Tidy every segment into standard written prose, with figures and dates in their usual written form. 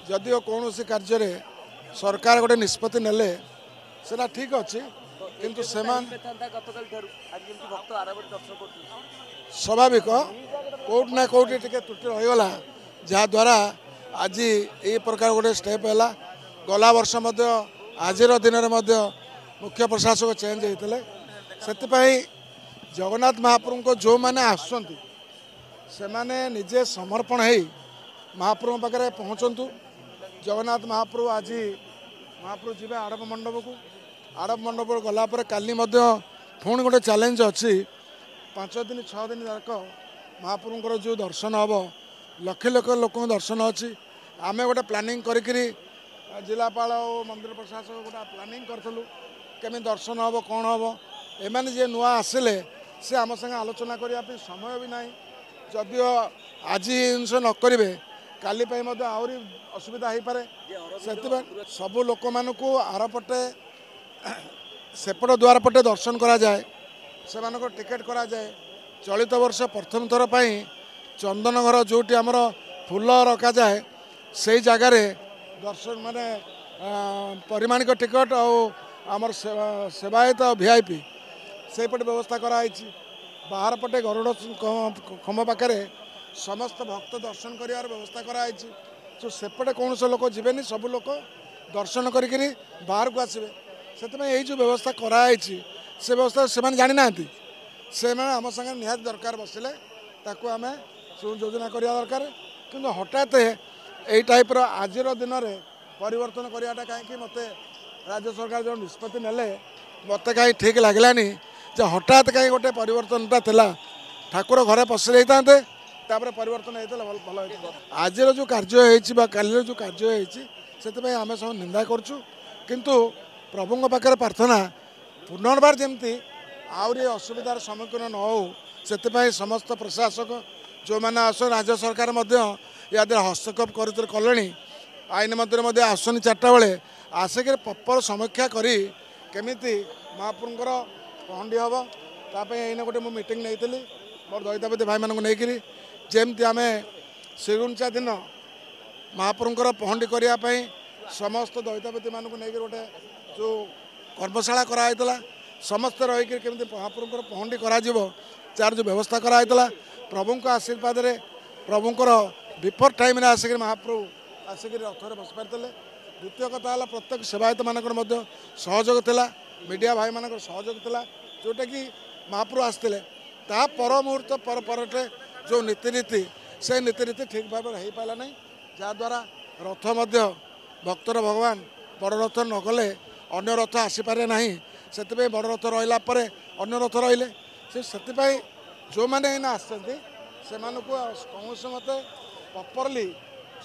जदिओ कौन कार्य सरकार गोटे निष्पत्ति नेले सेटा ठीक अच्छे किंतु स्वाभाविक कौट ना कौटी टे त्रुटि रहीगला जहाद्वारा आज ये प्रकार गोटे स्टेप है गला वर्ष आज दिन में मुख्य प्रशासक चेंज होते से जगन्नाथ महाप्रभु को जो मैंने आसुँच से निजे समर्पण हो महाप्रभु पाखे पहुँचतु जगन्नाथ महाप्रभु आज महाप्रभु जी आड़प मंडप को आड़प मंडप गलापर काली पुणी गोटे चैलेंज अच्छी 5 दिन 6 दिन तक महाप्रभुर जो दर्शन हम लक्ष लक्ष लोक दर्शन अच्छी आम गोटे प्लानिंग करी जिलापाल और मंदिर प्रशासक गोटे प्लानिंग करूँ केमी दर्शन हम कौन हम एम जी नुआ आसिले से आम संगे आलोचना करने समय भी ना जदिओ आज जिनस न करेंगे काली आहरी असुविधा हो पाए से सबू लोक मान आरपटे सेपट द्वार पटे दर्शन करा जाए से टिकेट करा जाए चलित वर्ष प्रथम थर पर चंदन घर जोटी आमर फूल रखा जाए से जगार दर्शन माने परिमाणिक टिकट और आमर सेवायत वीआईपी से पटे व्यवस्था कराई बाहर पटे गरुड़ खम्भ पाखे समस्त भक्त दर्शन कर व्यवस्था कराई जो सेपटे कौन से लोक जीवेनि सब लोक दर्शन करी बाहर को आसवे से जो व्यवस्था कराई से व्यवस्था से जानी ना से आम संगे निहाती दरकार बसिले ताकू आम योजना करवा दरकार किंतु हठात यही टाइप आज दिन में परिवर्तन कराटा कहीं मत राज्य सरकार जो निष्पत्ति नेले मत कहीं ठीक लगलानी जो हठात कहीं गोटे परिवर्तनटा था ठाकुर घरे पशि जाते परिवर्तन होता भल आज जो कार्य काली जो कार्य से आम सब निंदा करूँ किंतु प्रभु पाखे प्रार्थना पुनर्बार जमती आहरी असुविधार सम्मुखीन न हो से समस्त प्रशासक जो मैंने आस राज्य सरकार या हस्तक्षेप कले आईन मंत्री आसनी 4टा बेले आसिक प्रपर समीक्षा करी केमिति महाप्रभुर पहंडी हम ताईन गोटे मुझे मीटिंग नहीं मोर दईतापति भाई मानक नहीं जमती आम श्रीगुंचा दिन महाप्रभुर पहंडी करने समस्त दईतापति मानक नहीं गोटे जो कर्मशाला कराइला समस्त रहीकि केमी महाप्रभुर पहंडी करा चार जो व्यवस्था कराइला प्रभु आशीर्वाद प्रभुंर बिफोर टाइम आसिक महाप्रभु आसिक रथरे बस पारे द्वितीय कथा है प्रत्येक सेवायत मानक सहयोग था मीडिया भाई मान सहयोग था जोटा कि महाप्रभु आसते पर मुहूर्त पर जो नीतिरीति से नीतिरीति ठीक भाव हो पाला ना जहाद्वारा रथ भक्तर भगवान बड़ रथ न गले अन्य रथ आसीपारे ना से बड़ रथ रहा अन्य रथ रही से जो मैंने आसती से कौन मत प्रॉपरली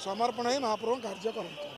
समर्पण ही महाप्रभु कार्य करते।